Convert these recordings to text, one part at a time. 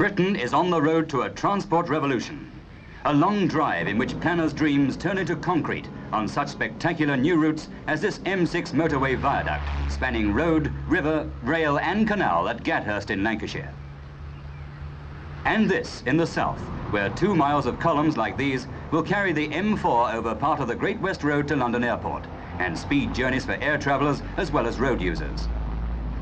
Britain is on the road to a transport revolution. A long drive in which planners' dreams turn into concrete on such spectacular new routes as this M6 motorway viaduct spanning road, river, rail and canal at Gathurst in Lancashire. And this in the south, where 2 miles of columns like these will carry the M4 over part of the Great West Road to London Airport and speed journeys for air travellers as well as road users.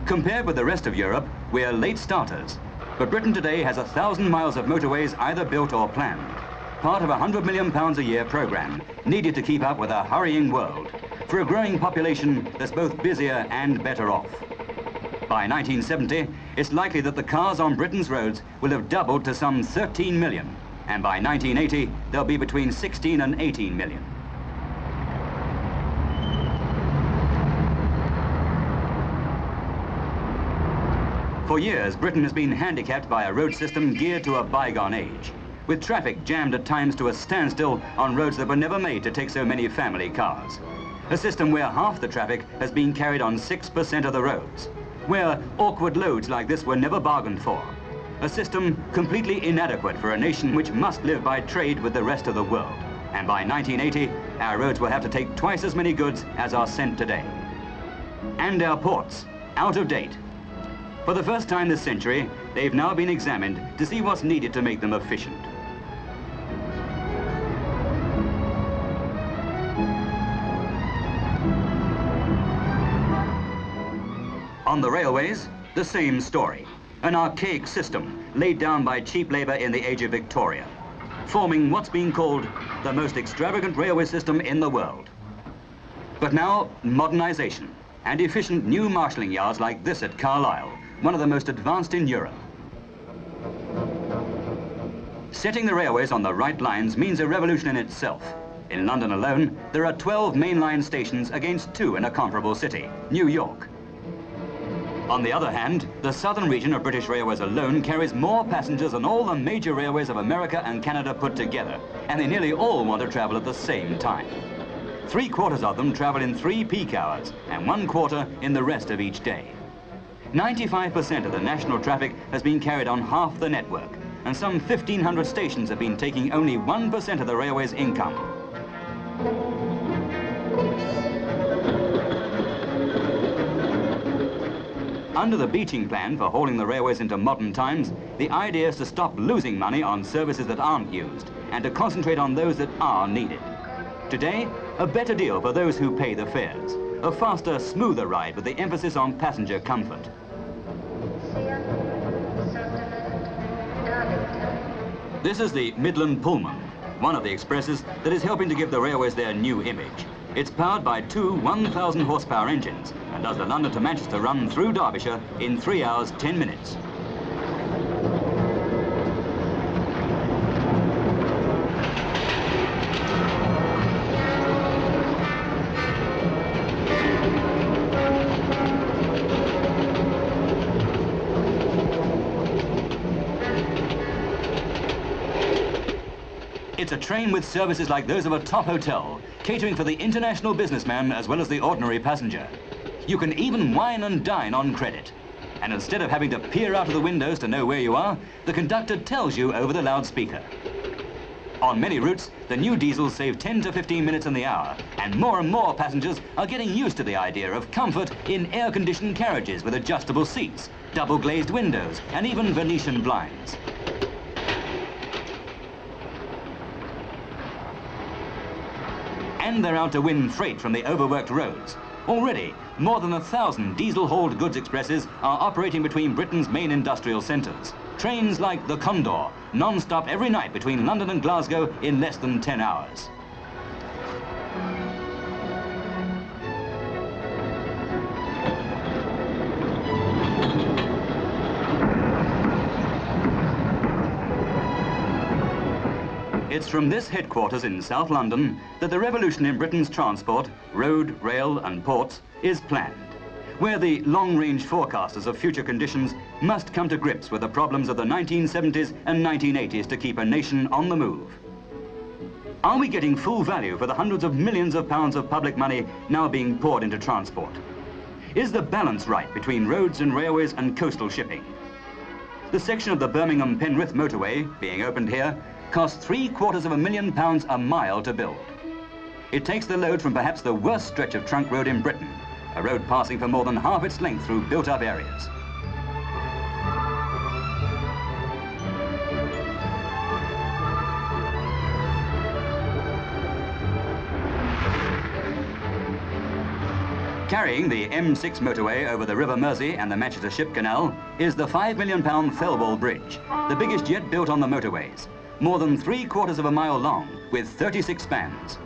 Compared with the rest of Europe, we're late starters, but Britain today has 1,000 miles of motorways either built or planned, part of a £100 million a year programme needed to keep up with a hurrying world for a growing population that's both busier and better off. By 1970, it's likely that the cars on Britain's roads will have doubled to some 13 million, and by 1980, there'll be between 16 and 18 million. For years, Britain has been handicapped by a road system geared to a bygone age, with traffic jammed at times to a standstill on roads that were never made to take so many family cars. A system where half the traffic has been carried on 6% of the roads, where awkward loads like this were never bargained for. A system completely inadequate for a nation which must live by trade with the rest of the world. And by 1980, our roads will have to take twice as many goods as are sent today. And our ports, out of date. For the first time this century, they've now been examined to see what's needed to make them efficient. On the railways, the same story. An archaic system laid down by cheap labour in the age of Victoria, forming what's been called the most extravagant railway system in the world. But now, modernisation and efficient new marshalling yards like this at Carlisle, one of the most advanced in Europe. Setting the railways on the right lines means a revolution in itself. In London alone, there are 12 mainline stations against 2 in a comparable city, New York. On the other hand, the southern region of British Railways alone carries more passengers than all the major railways of America and Canada put together, and they nearly all want to travel at the same time. 3/4 of them travel in 3 peak hours, and 1/4 in the rest of each day. 95% of the national traffic has been carried on half the network, and some 1,500 stations have been taking only 1% of the railway's income. Under the Beeching plan for hauling the railways into modern times, the idea is to stop losing money on services that aren't used and to concentrate on those that are needed. Today, a better deal for those who pay the fares, a faster, smoother ride with the emphasis on passenger comfort. This is the Midland Pullman, one of the expresses that is helping to give the railways their new image. It's powered by 2 1,000 horsepower engines and does the London to Manchester run through Derbyshire in 3 hours, 10 minutes. It's a train with services like those of a top hotel, catering for the international businessman as well as the ordinary passenger. You can even wine and dine on credit. And instead of having to peer out of the windows to know where you are, the conductor tells you over the loudspeaker. On many routes, the new diesels save 10 to 15 minutes in the hour, and more passengers are getting used to the idea of comfort in air-conditioned carriages with adjustable seats, double-glazed windows, and even Venetian blinds. And they're out to win freight from the overworked roads. Already, more than 1,000 diesel-hauled goods expresses are operating between Britain's main industrial centres. Trains like the Condor, non-stop every night between London and Glasgow in less than 10 hours. It's from this headquarters in South London that the revolution in Britain's transport, road, rail and ports, is planned, where the long-range forecasters of future conditions must come to grips with the problems of the 1970s and 1980s to keep a nation on the move. Are we getting full value for the hundreds of millions of pounds of public money now being poured into transport? Is the balance right between roads and railways and coastal shipping? The section of the Birmingham-Penrith motorway, being opened here, cost £750,000 a mile to build. It takes the load from perhaps the worst stretch of trunk road in Britain, a road passing for more than half its length through built-up areas. Carrying the M6 motorway over the River Mersey and the Manchester Ship Canal is the £5 million Thelwall Bridge, the biggest yet built on the motorways, more than 3/4 of a mile long with 36 spans.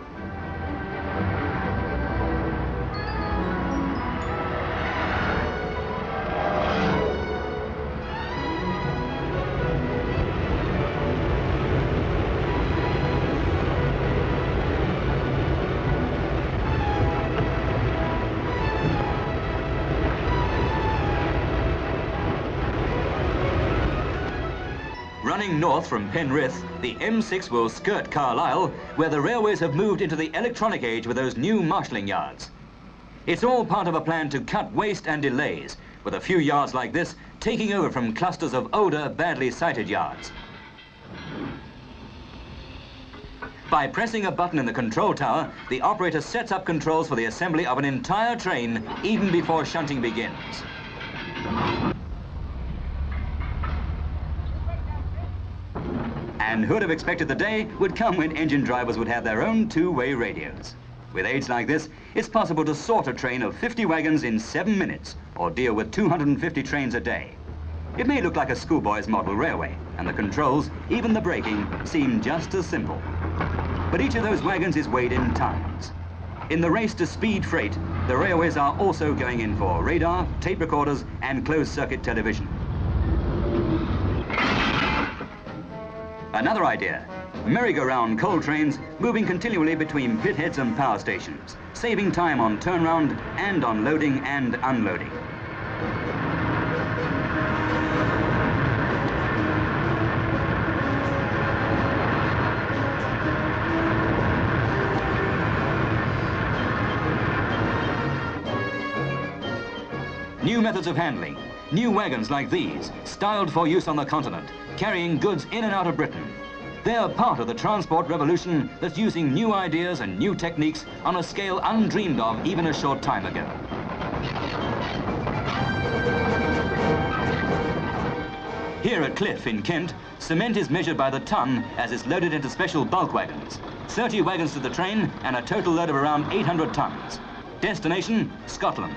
Running north from Penrith, the M6 will skirt Carlisle, where the railways have moved into the electronic age with those new marshalling yards. It's all part of a plan to cut waste and delays, with a few yards like this taking over from clusters of older, badly sited yards. By pressing a button in the control tower, the operator sets up controls for the assembly of an entire train even before shunting begins. And who'd have expected the day would come when engine drivers would have their own two-way radios. With aids like this, it's possible to sort a train of 50 wagons in 7 minutes, or deal with 250 trains a day. It may look like a schoolboy's model railway, and the controls, even the braking, seem just as simple. But each of those wagons is weighed in tons. In the race to speed freight, the railways are also going in for radar, tape recorders, and closed-circuit television. Another idea, merry-go-round coal trains moving continually between pitheads and power stations, saving time on turnaround and on loading and unloading. New methods of handling, new wagons like these, styled for use on the continent, carrying goods in and out of Britain. They're part of the transport revolution that's using new ideas and new techniques on a scale undreamed of even a short time ago. Here at Cliff in Kent, cement is measured by the ton as it's loaded into special bulk wagons. 30 wagons to the train and a total load of around 800 tons. Destination, Scotland.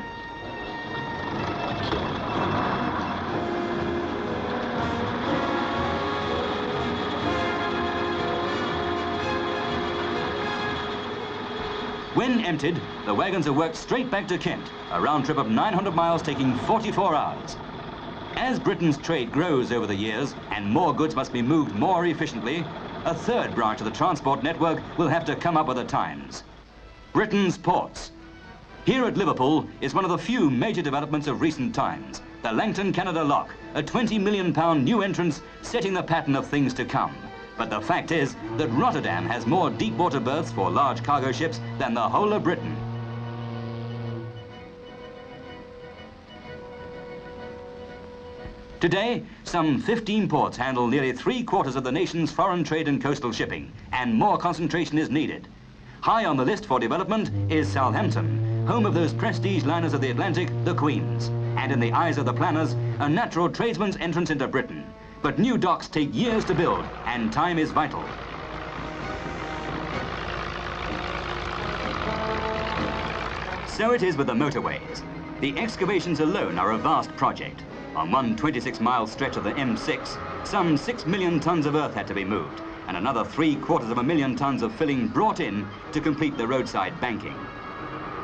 When emptied, the wagons are worked straight back to Kent, a round trip of 900 miles taking 44 hours. As Britain's trade grows over the years and more goods must be moved more efficiently, a third branch of the transport network will have to come up with the times. Britain's ports. Here at Liverpool is one of the few major developments of recent times, the Langton Canada Lock, a £20 million new entrance setting the pattern of things to come. But the fact is that Rotterdam has more deep water berths for large cargo ships than the whole of Britain. Today, some 15 ports handle nearly 3/4 of the nation's foreign trade and coastal shipping, and more concentration is needed. High on the list for development is Southampton, home of those prestige liners of the Atlantic, the Queens, and in the eyes of the planners, a natural tradesman's entrance into Britain. But new docks take years to build, and time is vital. So it is with the motorways. The excavations alone are a vast project. On one 26-mile stretch of the M6, some 6 million tons of earth had to be moved, and another 750,000 tons of filling brought in to complete the roadside banking.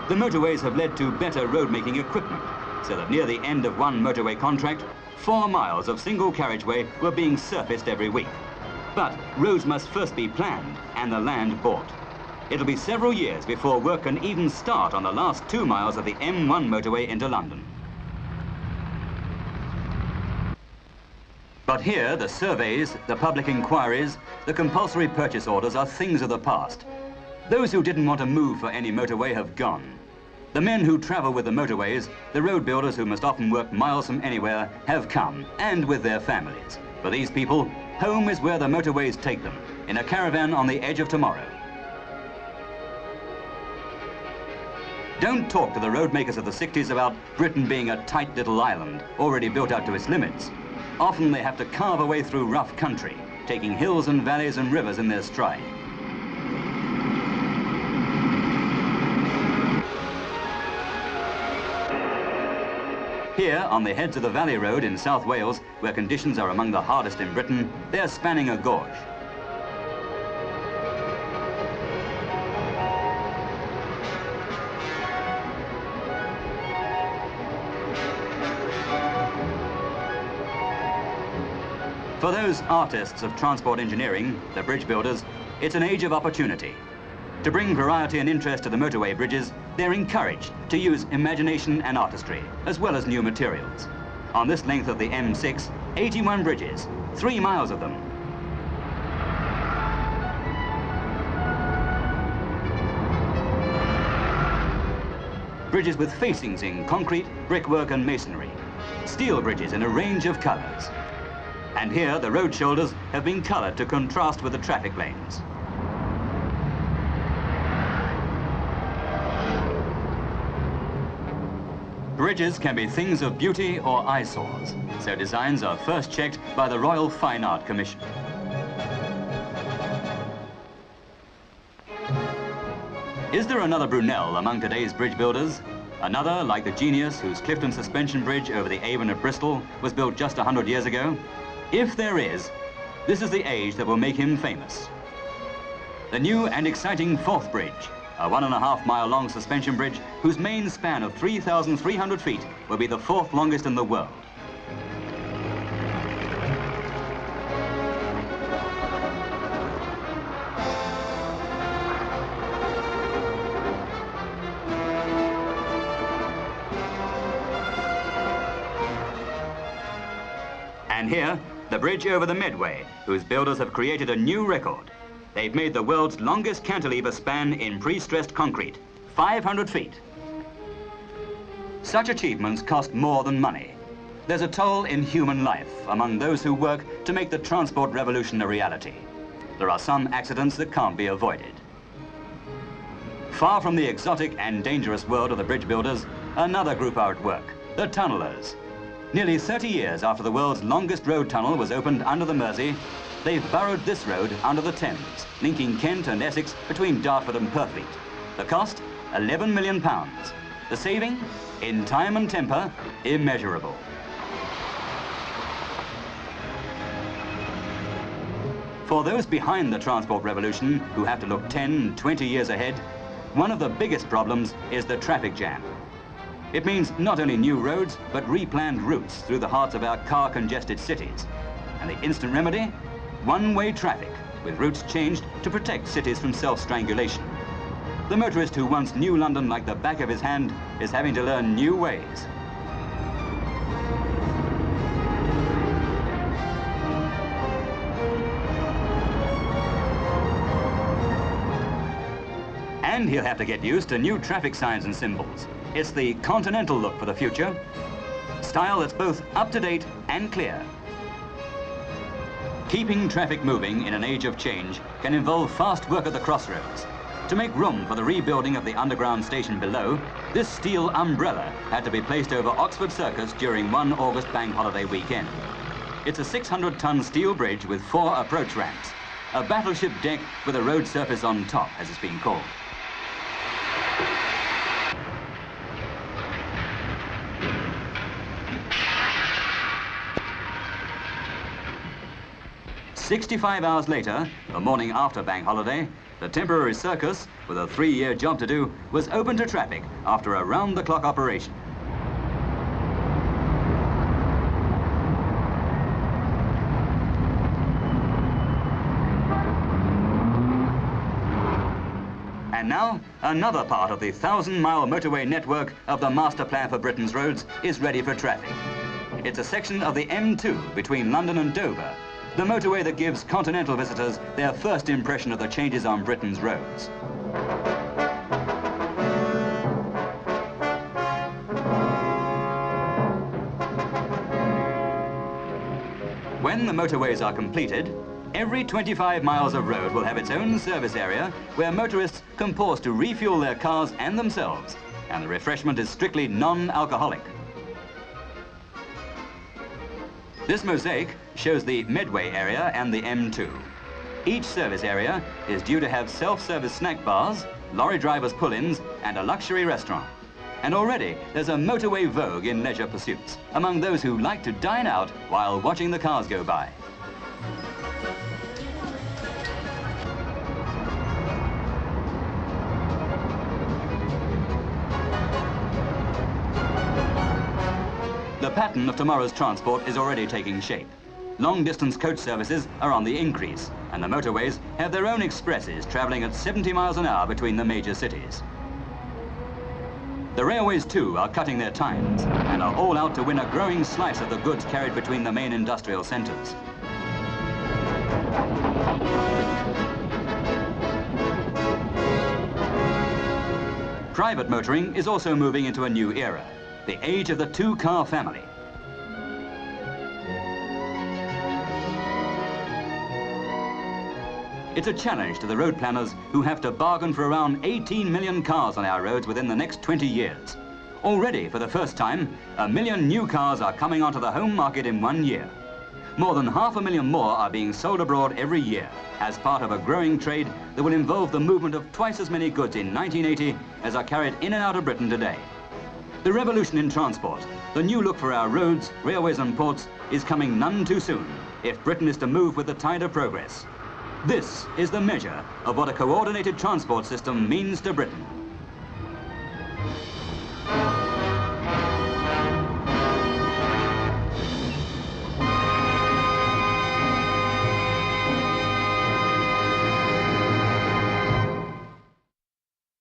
The motorways have led to better road-making equipment, so that near the end of one motorway contract, 4 miles of single carriageway were being surfaced every week. But roads must first be planned and the land bought. It'll be several years before work can even start on the last 2 miles of the M1 motorway into London. But here, the surveys, the public inquiries, the compulsory purchase orders are things of the past. Those who didn't want to move for any motorway have gone. The men who travel with the motorways, the road builders who must often work miles from anywhere, have come, and with their families. For these people, home is where the motorways take them, in a caravan on the edge of tomorrow. Don't talk to the road makers of the 60s about Britain being a tight little island, already built out to its limits. Often they have to carve a way through rough country, taking hills and valleys and rivers in their stride. Here, on the heads of the Valley Road in South Wales, where conditions are among the hardest in Britain, they're spanning a gorge. For those artists of transport engineering, the bridge builders, it's an age of opportunity. To bring variety and interest to the motorway bridges, they're encouraged to use imagination and artistry, as well as new materials. On this length of the M6, 81 bridges, 3 miles of them. Bridges with facings in concrete, brickwork and masonry. Steel bridges in a range of colours. And here, the road shoulders have been coloured to contrast with the traffic lanes. Bridges can be things of beauty or eyesores, so designs are first checked by the Royal Fine Art Commission. Is there another Brunel among today's bridge builders? Another like the genius whose Clifton Suspension Bridge over the Avon at Bristol was built just 100 years ago? If there is, this is the age that will make him famous. The new and exciting Forth Bridge, a 1.5 mile long suspension bridge whose main span of 3,300 feet will be the 4th longest in the world. And here, the bridge over the Medway, whose builders have created a new record. They've made the world's longest cantilever span in pre-stressed concrete, 500 feet. Such achievements cost more than money. There's a toll in human life among those who work to make the transport revolution a reality. There are some accidents that can't be avoided. Far from the exotic and dangerous world of the bridge builders, another group are at work, the tunnellers. Nearly 30 years after the world's longest road tunnel was opened under the Mersey, they've burrowed this road under the Thames, linking Kent and Essex between Dartford and Purfleet. The cost, £11 million. The saving, in time and temper, immeasurable. For those behind the transport revolution who have to look 10, 20 years ahead, one of the biggest problems is the traffic jam. It means not only new roads, but replanned routes through the hearts of our car-congested cities. And the instant remedy? One-way traffic, with routes changed to protect cities from self-strangulation. The motorist who once knew London like the back of his hand is having to learn new ways. And he'll have to get used to new traffic signs and symbols. It's the continental look for the future. Style that's both up-to-date and clear. Keeping traffic moving in an age of change can involve fast work at the crossroads. To make room for the rebuilding of the underground station below, this steel umbrella had to be placed over Oxford Circus during one August bank holiday weekend. It's a 600-ton steel bridge with 4 approach ramps, a battleship deck with a road surface on top, as it's been called. "65 hours later, the morning after bank holiday, the temporary circus, with a 3-year job to do, was open to traffic after a round-the-clock operation. And now, another part of the 1,000-mile motorway network of the Master Plan for Britain's roads is ready for traffic. It's a section of the M2 between London and Dover, the motorway that gives continental visitors their first impression of the changes on Britain's roads. When the motorways are completed, every 25 miles of road will have its own service area where motorists can pause to refuel their cars and themselves, and the refreshment is strictly non-alcoholic. This mosaic shows the Medway area and the M2. Each service area is due to have self-service snack bars, lorry drivers' pull-ins, and a luxury restaurant. And already there's a motorway vogue in leisure pursuits among those who like to dine out while watching the cars go by. The pattern of tomorrow's transport is already taking shape. Long-distance coach services are on the increase, and the motorways have their own expresses travelling at 70 miles an hour between the major cities. The railways, too, are cutting their times and are all out to win a growing slice of the goods carried between the main industrial centres. Private motoring is also moving into a new era, the age of the two-car family. It's a challenge to the road planners who have to bargain for around 18 million cars on our roads within the next 20 years. Already, for the first time, 1 million new cars are coming onto the home market in 1 year. More than 500,000 more are being sold abroad every year as part of a growing trade that will involve the movement of twice as many goods in 1980 as are carried in and out of Britain today. The revolution in transport, the new look for our roads, railways and ports, is coming none too soon if Britain is to move with the tide of progress. This is the measure of what a coordinated transport system means to Britain.